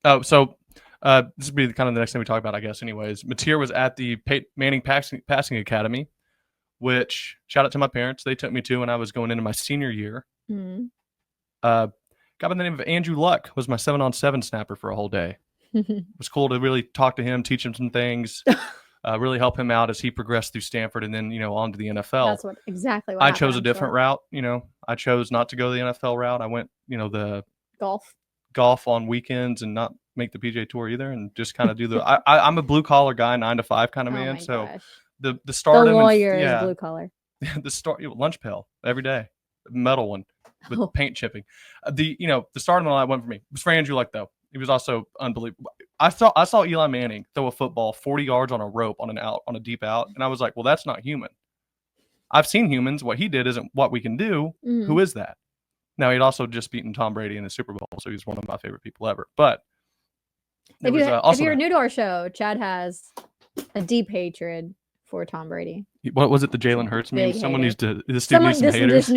Oh, so this would be kind of the next thing we talk about, I guess. Anyways, Mateer was at the Manning Passing Academy, which shout out to my parents. They took me to when I was going into my senior year. Mm. Guy by the name of Andrew Luck was my 7-on-7 snapper for a whole day. It was cool to really talk to him, teach him some things, really help him out as he progressed through Stanford and then, on to the NFL. That's exactly what I happened, chose a I'm different sure. route. I chose not to go the NFL route. I went, the golf on weekends and not make the PGA Tour either, and just kind of do the. I'm a blue collar guy, 9 to 5 kind of Oh man. my So gosh. the The stardom lawyer and is blue collar. the lunch pail every day, metal one with Oh. paint chipping. The stardom of that went for me. It was for Andrew Luck though. He was also unbelievable. I saw Eli Manning throw a football 40 yards on a rope on a deep out, and I was like, well, that's not human. I've seen humans. What he did isn't what we can do. Mhm. Who is that? Now, he'd also just beaten Tom Brady in the Super Bowl, so he's one of my favorite people ever. But if you're new to our show, Chad has a deep hatred for Tom Brady. What was it? The Jalen Hurts meme? Big Someone hater. needs to. This dude needs some haters.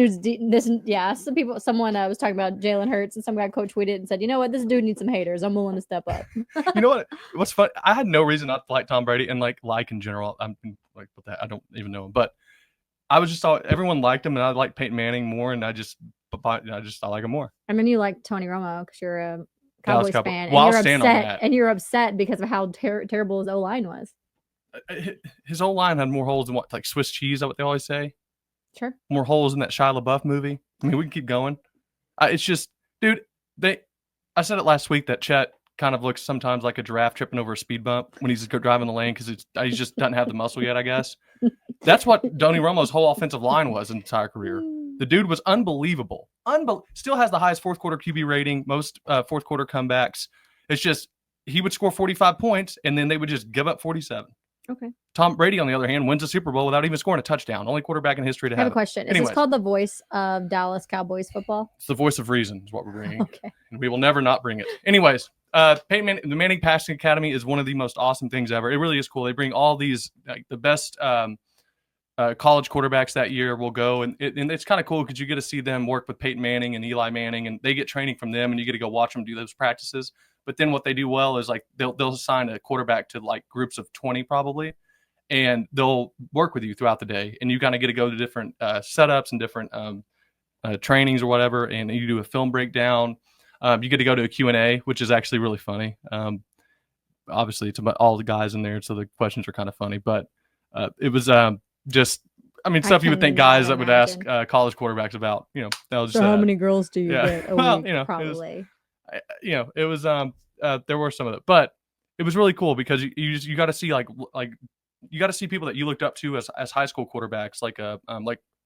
Yeah, someone was talking about Jalen Hurts, and some guy quote tweeted and said, "You know what? This dude needs some haters. I'm willing to step up." You know what? What's fun? I had no reason not to like Tom Brady and like in general. I'm like, what that? I don't even know him, but I was just everyone liked him, and I like Peyton Manning more, and I like him more. And then you like Tony Romo because you're a Cowboys fan, well, and you're upset because of how terrible his O-line was. His O-line had more holes than what, like Swiss cheese? Is that what they always say? Sure. More holes in that Shia LaBeouf movie. I mean, we can keep going. It's just, dude. I said it last week that Chet kind of looks sometimes like a giraffe tripping over a speed bump when he's driving the lane because he just doesn't have the muscle yet, I guess. That's what Tony Romo's whole offensive line was in his entire career. The dude was unbelievable. Still has the highest fourth quarter QB rating, most fourth quarter comebacks. It's just he would score 45 points and then they would just give up 47. Okay. Tom Brady, on the other hand, wins a Super Bowl without even scoring a touchdown. Only quarterback in history to have. I have a question. Is this called the voice of Dallas Cowboys football? It's the voice of reason is what we're bringing. Okay. And we will never not bring it. Anyways, Peyton Manning, the Manning Passing Academy is one of the most awesome things ever. It really is cool. They bring all these, like, the best college quarterbacks that year will go. And it's kind of cool because you get to see them work with Peyton Manning and Eli Manning, and they get training from them, and you get to go watch them do those practices. But then what they do well is, like, they'll assign a quarterback to, like, groups of 20 probably, and they'll work with you throughout the day. And you kind of get to go to different setups and different trainings or whatever, and you do a film breakdown. You get to go to a Q&A, which is actually really funny. Obviously, it's about all the guys in there, so the questions are kind of funny. But it was just, I mean, stuff you would think guys that would ask college quarterbacks about. They'll just. So how many girls do you get a well, week? Probably. It was there were some of it, but it was really cool because you got to see like you got to see people that you looked up to as high school quarterbacks, like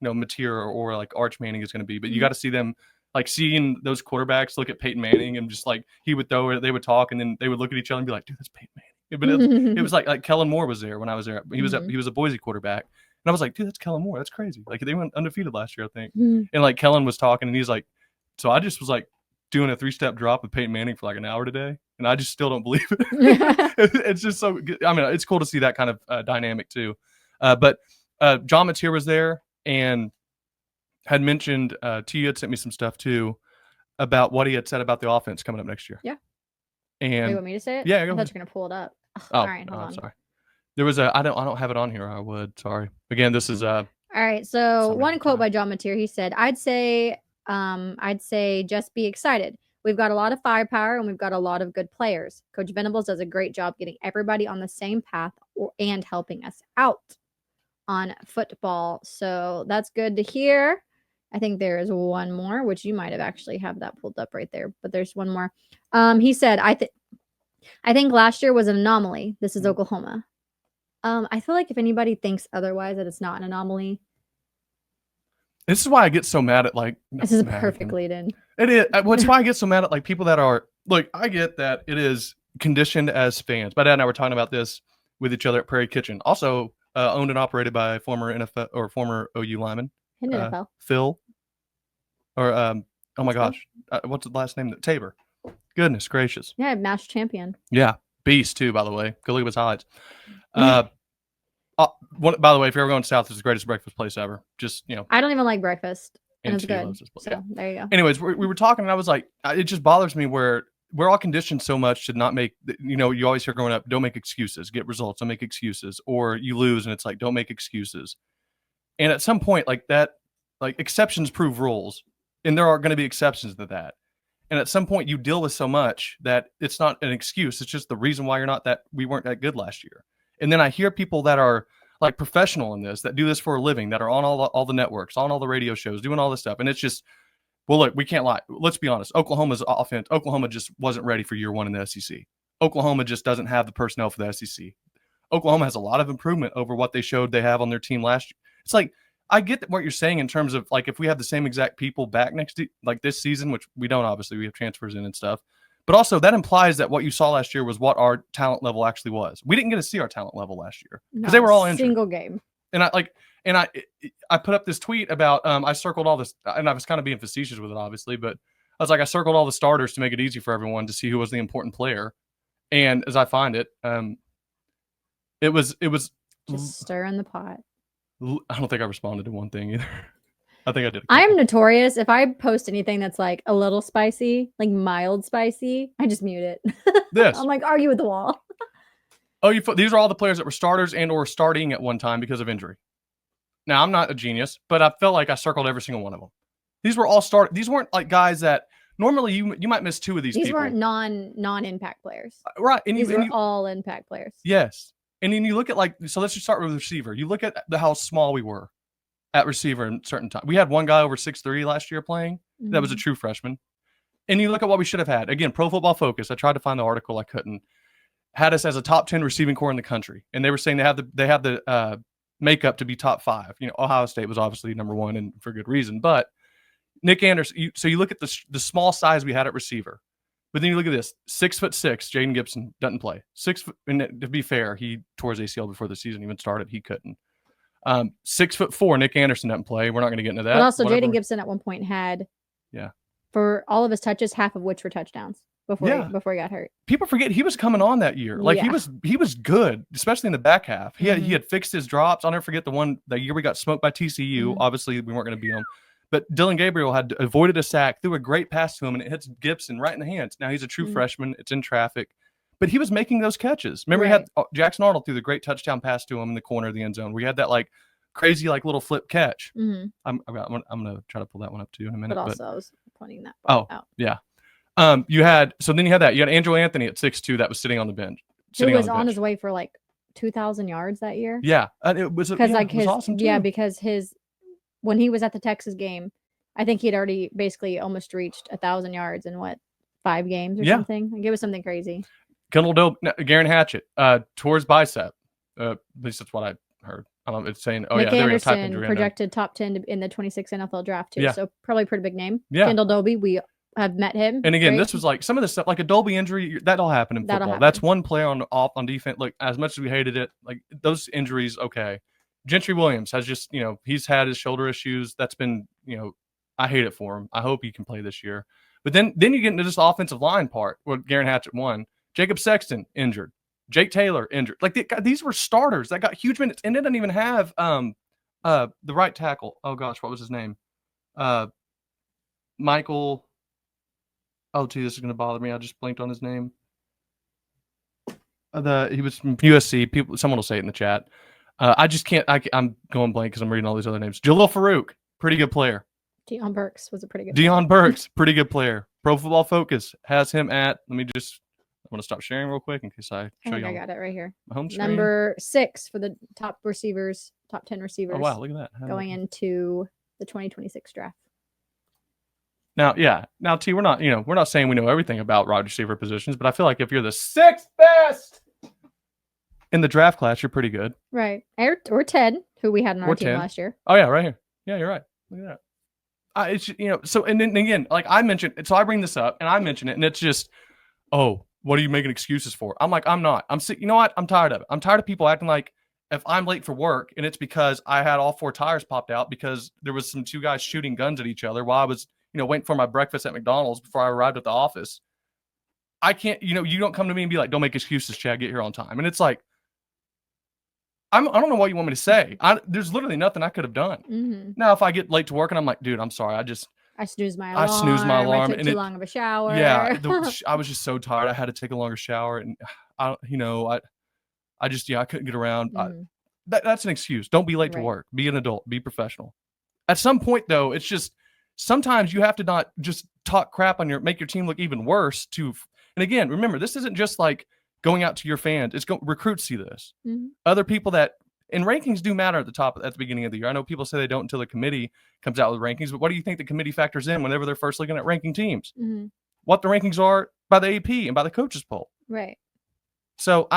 Mateer or like Arch Manning is going to be, but you got to see them, like, seeing those quarterbacks look at Peyton Manning and just like he would throw it, they would talk, and then they would look at each other and be like, dude, that's Peyton Manning. But it was like Kellen Moore was there when I was there. He was a Boise quarterback, and I was like, dude, that's Kellen Moore. That's crazy. Like, they went undefeated last year, I think. And like Kellen was talking, and he's like, so I just was like doing a 3-step drop with Peyton Manning for like an hour today, and I just still don't believe it. It's just so good. I mean, it's cool to see that kind of dynamic too. But John Mateer was there and had mentioned to you, had sent me some stuff too about what he had said about the offense coming up next year. Yeah. And you want me to say it? Yeah, I thought you were gonna pull it up. All right, hold on. Sorry. There was I don't have it on here. I would. Sorry. Again, this is All right. So one quote by John Mateer. He said, I'd say just be excited. We've got a lot of firepower and we've got a lot of good players. Coach Venables does a great job getting everybody on the same path and helping us out on football. So that's good to hear. I think there is one more, which you might have actually have that pulled up right there, but there's one more. He said, I think last year was an anomaly. This is Oklahoma. I feel like if anybody thinks otherwise, that it's not an anomaly. This is why I get so mad at this is a perfect lead in. It is. What's why I get so mad at people that are I get that it is conditioned as fans. My dad and I were talking about this with each other at Prairie Kitchen. Also owned and operated by former NFL or former OU lineman. NFL. Phil. Or oh my gosh, what's the last name? Tabor. Goodness gracious. Yeah, match champion. Yeah, beast too. By the way, go look at his highlights. By the way, if you're ever going south, it's the greatest breakfast place ever. Just I don't even like breakfast, and it's good. So there you go. Anyways, we were talking, and I was like, it just bothers me where we're all conditioned so much to not make, you always hear growing up, don't make excuses, get results, don't make excuses, or you lose and it's like, don't make excuses. And at some point like that, like exceptions prove rules, and there are going to be exceptions to that. And at some point you deal with so much that it's not an excuse. It's just the reason why we weren't that good last year. And then I hear people that are like professional in this, that do this for a living, that are on all the networks, on all the radio shows, doing all this stuff. And it's just, well, look, we can't lie. Let's be honest. Oklahoma's offense, Oklahoma just wasn't ready for year one in the SEC. Oklahoma just doesn't have the personnel for the SEC. Oklahoma has a lot of improvement over what they showed they have on their team last year. It's like, I get what you're saying in terms of like if we have the same exact people back like this season, which we don't, obviously we have transfers in and stuff, but also that implies that what you saw last year was what our talent level actually was. We didn't get to see our talent level last year because they were all injured. Single game. And I put up this tweet about I circled all this, and I was kind of being facetious with it, obviously, but I was like, I circled all the starters to make it easy for everyone to see who was the important player. And as I find it, it was just stirring the pot. I don't think I responded to one thing either. I think I did. I'm notorious. If I post anything that's like a little spicy, like mild spicy, I just mute it. I'm like, argue with the wall. Oh, these are all the players that were starters and or starting at one time because of injury. Now, I'm not a genius, but I felt like I circled every single one of them. These were all These weren't like guys that normally you might miss two of these people. These weren't non-impact players. Right. And these were all impact players. Yes. And then you look at so let's just start with receiver. You look at how small we were at receiver in certain time. We had one guy over 6'3" last year playing. Mm-hmm. That was a true freshman. And you look at what we should have had. Again, Pro Football Focus. I tried to find the article. I couldn't. Had us as a top 10 receiving core in the country. And they were saying they have the makeup to be top 5. Ohio State was obviously number 1 and for good reason. But Nick Anderson, so you look at the small size we had at receiver. But then you look at this, 6'6", Jaden Gibson doesn't play. 6 foot, and to be fair, he tore his ACL before the season even started. He couldn't. 6'4", Nick Anderson doesn't play. We're not going to get into that. But also, Jaden Gibson at one point had, for all of his touches, half of which were touchdowns before he got hurt. People forget he was coming on that year. Like he was good, especially in the back half. He had fixed his drops. I'll never forget the year we got smoked by TCU. Mm-hmm. Obviously, we weren't going to beat them. But Dylan Gabriel had avoided a sack, threw a great pass to him, and it hits Gibson right in the hands. Now he's a true freshman. It's in traffic. But he was making those catches. Remember, he had Jackson Arnold threw the great touchdown pass to him in the corner of the end zone. We had that like crazy like little flip catch. Mm-hmm. I'm going to try to pull that one up too in a minute. But also I was pointing that out. Yeah. Then you had Andrew Anthony at 6'2" that was sitting on the bench. He was on his way for like 2,000 yards that year. Yeah. It was awesome too. Yeah, because when he was at the Texas game, I think he had already basically almost reached 1,000 yards in 5 games or something. Like, it was something crazy. Garen Hatchett, towards bicep. At least that's what I heard. It's saying, Nick Anderson projected top 10 in the 26 NFL draft too. Yeah. So probably a pretty big name. Yeah. Kendall Dobie, we have met him. And again, this was like some of the stuff, like a Dolby injury, that'll happen in football. That's one player on defense. Like, as much as we hated it, like those injuries, okay. Gentry Williams has just, he's had his shoulder issues. That's been, I hate it for him. I hope he can play this year. But then you get into this offensive line part where Garen Hatchett won. Jacob Sexton injured. Jake Taylor injured. Like, these were starters that got huge minutes, and they didn't even have the right tackle. Oh gosh, what was his name? Michael. Oh, gee, this is gonna bother me. I just blinked on his name. He was from USC. Someone will say it in the chat. I just can't. I'm going blank because I'm reading all these other names. Jalil Farouk, pretty good player. Deion Burks was a pretty good Burks, pretty good player. Pro Football Focus has him at. I'm going to stop sharing real quick in case I show you. I got it right here. My home screen. Number 6 for the top 10 receivers. Oh wow, look at that. Going into the 2026 draft. Now, T, we're not saying we know everything about wide receiver positions, but I feel like if you're the 6th best in the draft class, you're pretty good. Right. Or Ted, who we had on our team last year. Oh yeah, right here. Yeah, you're right. Look at that. It's so, and then again, like I mentioned, so I bring this up and I mention it, and it's just, oh, what are you making excuses for? I'm like, I'm not. I'm sick. You know what? I'm tired of it. I'm tired of people acting like if I'm late for work and it's because I had all 4 tires popped out because there was some 2 guys shooting guns at each other while I was, waiting for my breakfast at McDonald's before I arrived at the office. I can't, you don't come to me and be like, don't make excuses, Chad, get here on time. And it's like, I don't know what you want me to say. There's literally nothing I could have done. Mm-hmm. Now, if I get late to work and I'm like, dude, I'm sorry. I snooze my I snooze my alarm, I took too long of a shower. Yeah, I was just so tired. I had to take a longer shower, and I just I couldn't get around. That's an excuse. Don't be late to work. Be an adult. Be professional. At some point, though, it's just sometimes you have to not just talk crap on make your team look even worse. And again, remember, this isn't just like going out to your fans. It's recruits see this. Other people and rankings do matter at the beginning of the year. I know people say they don't until the committee comes out with rankings, but what do you think the committee factors in whenever they're first looking at ranking teams? What the rankings are by the AP and by the coaches poll. Right. So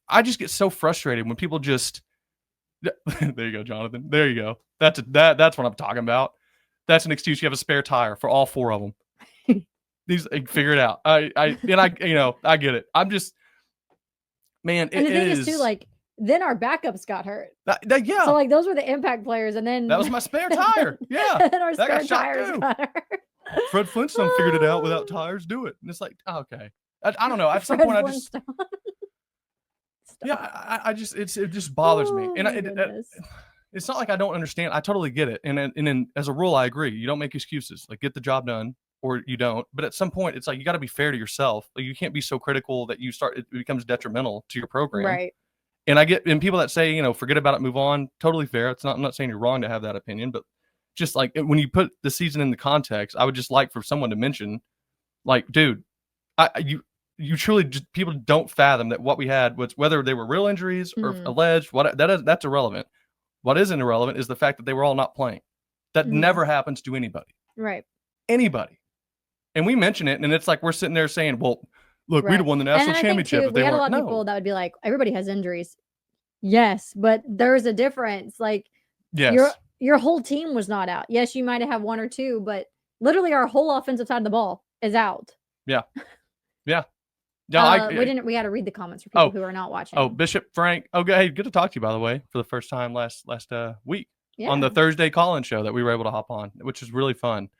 I just get so frustrated when people just there you go, Jonathan. There you go. That's what I'm talking about. That's an excuse. You have a spare tire for all 4 of them. Figure it out. I get it. I'm just, man. And the thing is too, like, then our backups got hurt. Yeah. So like those were the impact players, and then that was my spare tire. Yeah. And then our spare tires got hurt. Fred Flintstone figured it out without tires. Do it, and it's like, okay. I don't know. At some point, I just. Yeah, I just it just bothers me, and it's not like I don't understand. I totally get it, and then as a rule, I agree. You don't make excuses. Like, get the job done, or you don't. But at some point, it's like you got to be fair to yourself. Like, you can't be so critical that it becomes detrimental to your program. Right. And people that say, forget about it, move on. Totally fair. I'm not saying you're wrong to have that opinion, but just like when you put the season in the context, I would just like for someone to mention, like, dude, you truly people don't fathom that what we had was, whether they were real injuries or alleged, that's irrelevant. What isn't irrelevant is the fact that they were all not playing. That never happens to anybody. Right. Anybody. And we mention it, and it's like we're sitting there saying, well, look, we'd have won the national championship. We had a lot of people that would be like, everybody has injuries. Yes, but there's a difference. Like, yes. Your whole team was not out. Yes, you might have 1 or 2, but literally our whole offensive side of the ball is out. Yeah. Yeah. Yeah, we had to read the comments for people who are not watching. Oh, Bishop Frank. Oh, hey, good to talk to you, by the way, for the first time last week on the Thursday call-in show that we were able to hop on, which was really fun.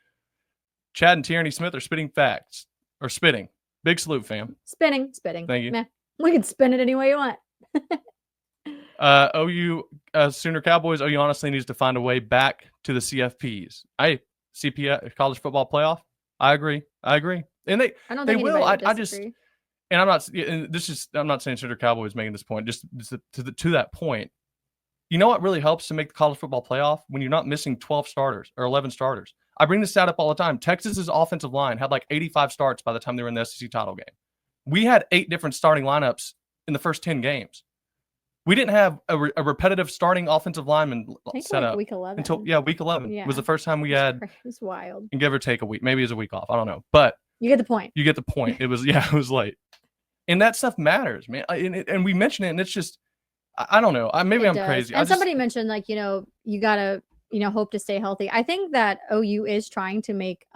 Chad and Tierani Smith are spitting facts. Or spitting. Big salute, fam. Spitting. Thank you. Meh. We can spin it any way you want. OU Sooner Cowboys. OU honestly needs to find a way back to the CFPs. CPF, college football playoff. I agree. And they will. I just. And I'm not saying Sooner Cowboys making this point. Just to that point, you know what really helps to make the college football playoff? When you're not missing 12 starters or 11 starters. I bring this stat up all the time. Texas's offensive line had like 85 starts by the time they were in the SEC title game. We had 8 different starting lineups in the first 10 games. We didn't have a repetitive starting offensive lineman set up week 11. Until week 11 was the first time we had. It was wild. And give or take a week, maybe it was a week off. I don't know, but you get the point. It was late. And that stuff matters, man. And we mention it, and it's just, I don't know. Maybe I'm crazy. And somebody mentioned, like, you gotta, hope to stay healthy. I think that OU is trying to make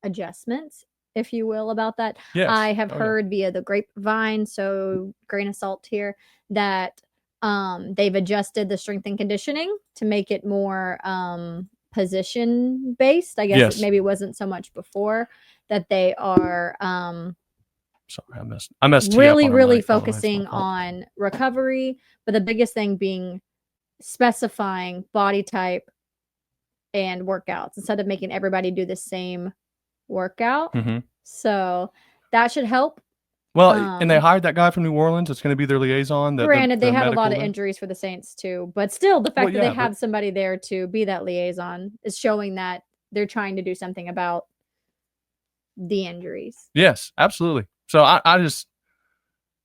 adjustments, if you will, about that. Yes. I have heard via the grapevine, so grain of salt here, that they've adjusted the strength and conditioning to make it more position based. I guess maybe it wasn't so much before, that they are sorry, I messed really focusing on recovery, but the biggest thing being specifying body type and workouts instead of making everybody do the same workout. So that should help. Well, and they hired that guy from New Orleans. It's going to be their liaison. Granted, they have a lot of injuries for the Saints too, but still, the fact that they have somebody there to be that liaison is showing that they're trying to do something about the injuries. Yes, absolutely. So I just,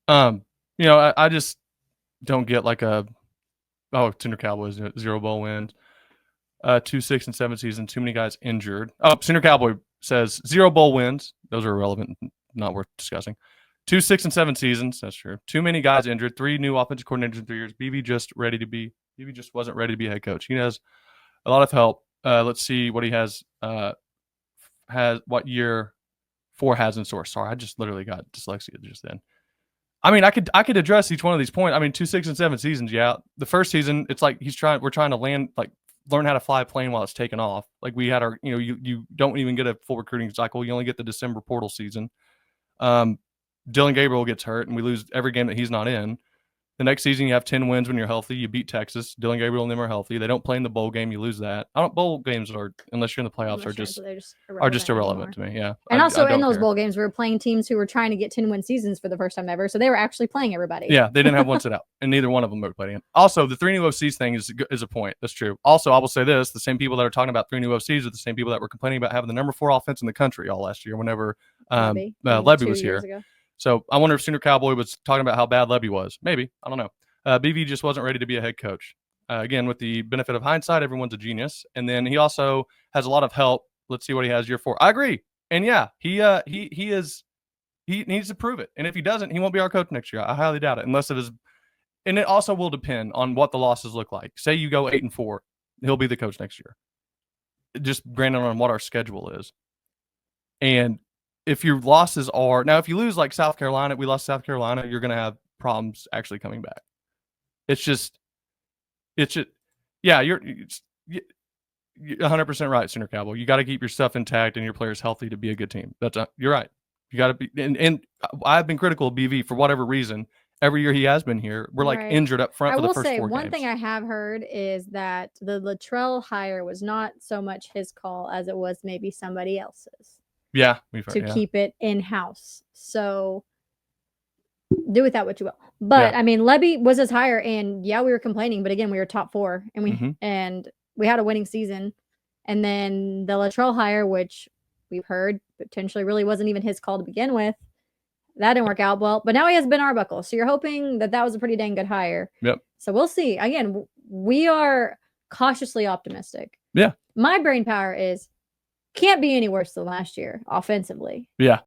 I just don't get like Sooner Cowboys 0 bowl wins, 2, 6, and 7 seasons. Too many guys injured. Oh, Sooner Cowboy says 0 bowl wins. Those are irrelevant, not worth discussing. 2, 6, and 7 seasons. That's true. Too many guys injured. 3 new offensive coordinators in 3 years. BB just wasn't ready to be a head coach. He has a lot of help. Let's see what he has. What year 4 has in store. Sorry, I just literally got dyslexia just then. I mean, I could address each one of these points. I mean, 2, 6, and 7 seasons. Yeah, the first season, it's like we're trying to learn how to fly a plane while it's taking off. Like, we had our, you don't even get a full recruiting cycle. You only get the December portal season. Dylan Gabriel gets hurt, and we lose every game that he's not in. The next season, you have 10 wins when you're healthy. You beat Texas. Dylan Gabriel and them are healthy. They don't play in the bowl game. You lose that. Bowl games are, unless you're in the playoffs, are just irrelevant to me. Yeah. And also in those bowl games, we were playing teams who were trying to get 10-win seasons for the first time ever. So they were actually playing everybody. Yeah, they didn't have one sit out, and neither one of them were playing in. Also, the 3 new OCs thing is a point. That's true. Also, I will say this: the same people that are talking about 3 new OCs are the same people that were complaining about having the number 4 offense in the country all last year whenever Lebby was here. Ago. So I wonder if Sooner Cowboy was talking about how bad Lebby was. Maybe. I don't know. BV just wasn't ready to be a head coach. Again, with the benefit of hindsight, everyone's a genius. And then he also has a lot of help. Let's see what he has year 4. I agree. And yeah, he needs to prove it. And if he doesn't, he won't be our coach next year. I highly doubt it, unless it is. And it also will depend on what the losses look like. Say you go 8-4, he'll be the coach next year. Just granted on what our schedule is. And if your losses are now, if you lose like South Carolina, we lost South Carolina, you're going to have problems actually coming back. It's just, yeah, you're 100% right, Sooner Cowboy. You got to keep your stuff intact and your players healthy to be a good team. You're right. You got to be, and I've been critical of BV for whatever reason. Every year he has been here, we're like injured up front for the first 4 games. I will say one thing I have heard is that the Luttrell hire was not so much his call as it was maybe somebody else's. Yeah, we've heard, to keep it in house. So do with that what you will. But I mean, Lebby was his hire, and yeah, we were complaining, but again, we were top 4, and we had a winning season. And then the Luttrell hire, which we've heard potentially really wasn't even his call to begin with, that didn't work out well. But now he has Ben Arbuckle, so you're hoping that was a pretty dang good hire. Yep. So we'll see. Again, we are cautiously optimistic. Yeah. My brain power is can't be any worse than last year offensively. Yeah.